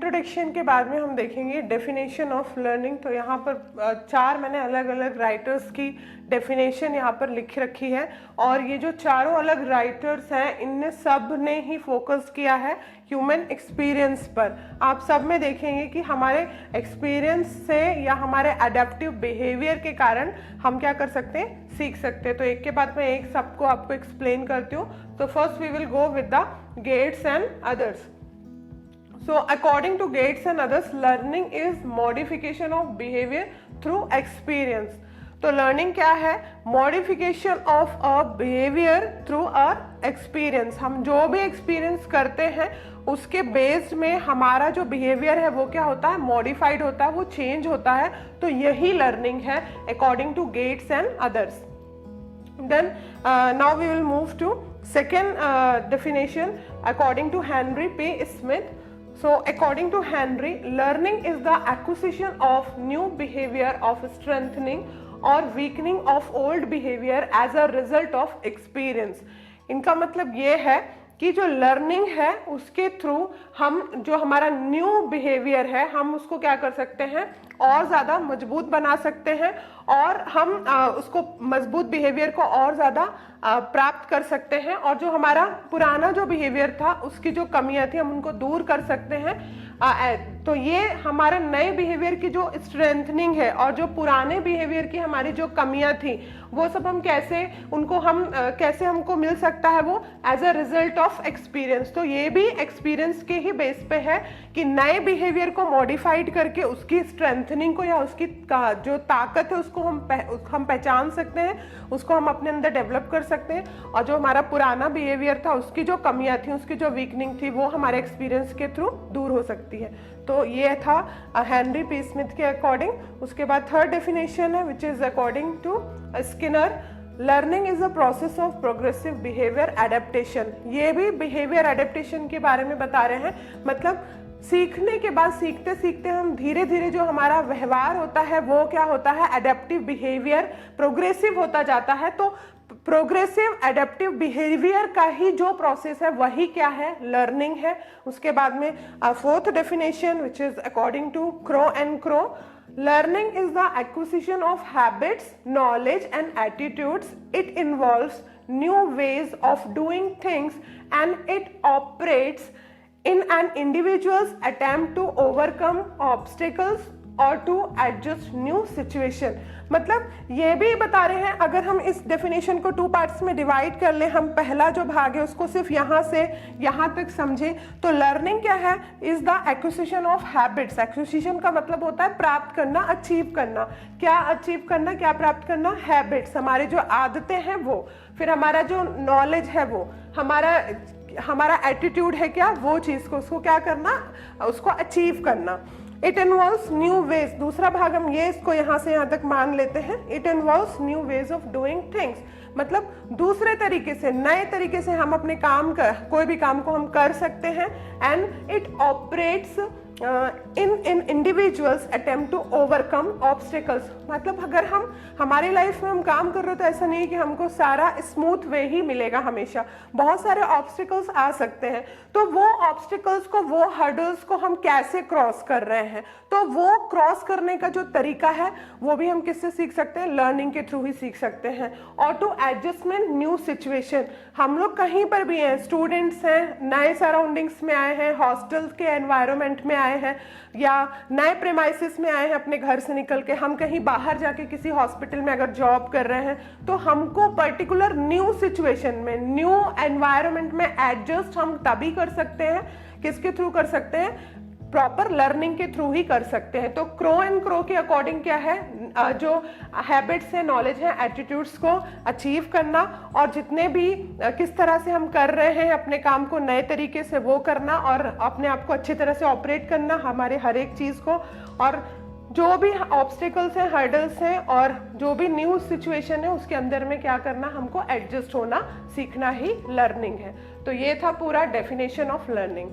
Introduction के बाद में हम देखेंगे डेफिनेशन ऑफ लर्निंग। तो यहाँ पर चार मैंने अलग अलग राइटर्स की डेफिनेशन यहाँ पर लिख रखी है, और ये जो चारों अलग राइटर्स हैं इनने सब ने ही फोकस किया है ह्यूमन एक्सपीरियंस पर। आप सब में देखेंगे कि हमारे एक्सपीरियंस से या हमारे अडेप्टिव बिहेवियर के कारण हम क्या कर सकते हैं, सीख सकते हैं। तो एक के बाद मैं एक सबको आपको एक्सप्लेन करती हूँ। तो first we will go with the Gates and others. So according to Gates and others, learning is modification of behavior through experience. तो लर्निंग क्या है? Modification of a behaviour through a experience. हम जो भी experience करते हैं उसके based में हमारा जो बिहेवियर है वो क्या होता है, मॉडिफाइड होता है, वो चेंज होता है। तो यही लर्निंग है according to Gates and others. Then now we will move to second definition according to Henry P. Smith. So according to Henry, learning is the acquisition of new behavior, of strengthening or weakening of old behavior as a result of experience. इनका मतलब ये है कि जो learning है उसके through हम जो हमारा न्यू बिहेवियर है हम उसको क्या कर सकते हैं, और ज़्यादा मजबूत बना सकते हैं, और हम उसको मजबूत बिहेवियर को और ज़्यादा प्राप्त कर सकते हैं, और जो हमारा पुराना जो बिहेवियर था उसकी जो कमियां थी हम उनको दूर कर सकते हैं। तो ये हमारे नए बिहेवियर की जो स्ट्रेंथनिंग है, और जो पुराने बिहेवियर की हमारी जो कमियां थी वो सब हम कैसे उनको हम कैसे हमको मिल सकता है, वो as a result of experience. तो ये भी एक्सपीरियंस के ही बेस पे है कि नए बिहेवियर को मॉडिफाइड करके उसकी स्ट्रेंथनिंग को या उसकी जो ताकत है उसको हम पहचान सकते हैं, उसको हम अपने अंदर डेवलप कर सकते हैं, और जो हमारा पुराना बिहेवियर था उसकी जो कमियां थी, उसकी जो वीकनिंग थी वो हमारे एक्सपीरियंस के थ्रू दूर हो सकती है। तो ये था हेनरी पी स्मिथ के अकॉर्डिंग। उसके बाद थर्ड डेफिनेशन है which is according to Skinner, learning is a process of progressive behaviour adaptation. ये भी बिहेवियर एडेप्टेशन के बारे में बता रहे हैं। मतलब सीखने के बाद सीखते सीखते हम धीरे धीरे जो हमारा व्यवहार होता है वो क्या होता है, एडेप्टिव बिहेवियर प्रोग्रेसिव होता जाता है। तो प्रोग्रेसिव एडेप्टिव बिहेवियर का ही जो प्रोसेस है वही क्या है, लर्निंग है। उसके बाद में fourth definition which is according to Crow and Crow, learning is the acquisition of habits, knowledge and attitudes. It involves new ways of doing things and it operates in an individual's attempt to overcome obstacles or to adjust new situation। मतलब ये भी बता रहे हैं, अगर हम इस definition को टू पार्ट्स में डिवाइड कर ले, हम पहला जो भाग है उसको सिर्फ यहाँ से यहाँ तक समझे, तो लर्निंग क्या है, is the acquisition of habits. Acquisition का मतलब होता है प्राप्त करना, अचीव करना। क्या अचीव करना, क्या प्राप्त करना, हैबिट्स, हमारी जो आदतें हैं वो, फिर हमारा जो नॉलेज है वो, हमारा एटीट्यूड है क्या, वो चीज को उसको क्या करना, उसको अचीव करना। इट इन्वॉल्व्स न्यू वेज, दूसरा भाग हम ये इसको यहाँ से यहाँ तक मान लेते हैं। It involves new ways of doing things, मतलब दूसरे तरीके से, नए तरीके से हम अपने काम का कोई भी काम को हम कर सकते हैं। And it operates in individual's attempt to overcome obstacles. मतलब अगर हम हमारी लाइफ में हम काम कर रहे हो तो ऐसा नहीं है कि हमको सारा स्मूथ वे ही मिलेगा, हमेशा बहुत सारे ऑब्स्टिकल्स आ सकते हैं। तो वो ऑब्स्टिकल्स को, वो हर्डल्स को हम कैसे क्रॉस कर रहे हैं, तो वो क्रॉस करने का जो तरीका है वो भी हम किससे सीख सकते हैं, लर्निंग के थ्रू ही सीख सकते हैं। और टू एडजस्टमेंट न्यू सिचुएशन, हम लोग कहीं पर भी हैं, स्टूडेंट्स हैं, नए सराउंडिंग्स में आए हैं, हॉस्टल्स के एनवायरनमेंट में आए हैं, या नए प्रेमाइसिस में आए हैं अपने घर से निकल के, हम कहीं बाहर जाके किसी हॉस्पिटल में अगर जॉब कर रहे हैं, तो हमको पर्टिकुलर न्यू सिचुएशन में, न्यू एनवायरनमेंट में एडजस्ट हम तभी कर सकते हैं, किसके थ्रू कर सकते हैं, प्रॉपर लर्निंग के थ्रू ही कर सकते हैं। तो क्रो एंड क्रो के अकॉर्डिंग क्या है, जो हैबिट्स है, नॉलेज है, एटीट्यूड्स को अचीव करना, और जितने भी किस तरह से हम कर रहे हैं अपने काम को नए तरीके से वो करना, और अपने आप को अच्छी तरह से ऑपरेट करना हमारे हर एक चीज को, और जो भी ऑब्स्टिकल्स हैं, हर्डल्स हैं, और जो भी न्यू सिचुएशन है उसके अंदर में क्या करना, हमको एडजस्ट होना सीखना ही लर्निंग है। तो ये था पूरा डेफिनेशन ऑफ लर्निंग।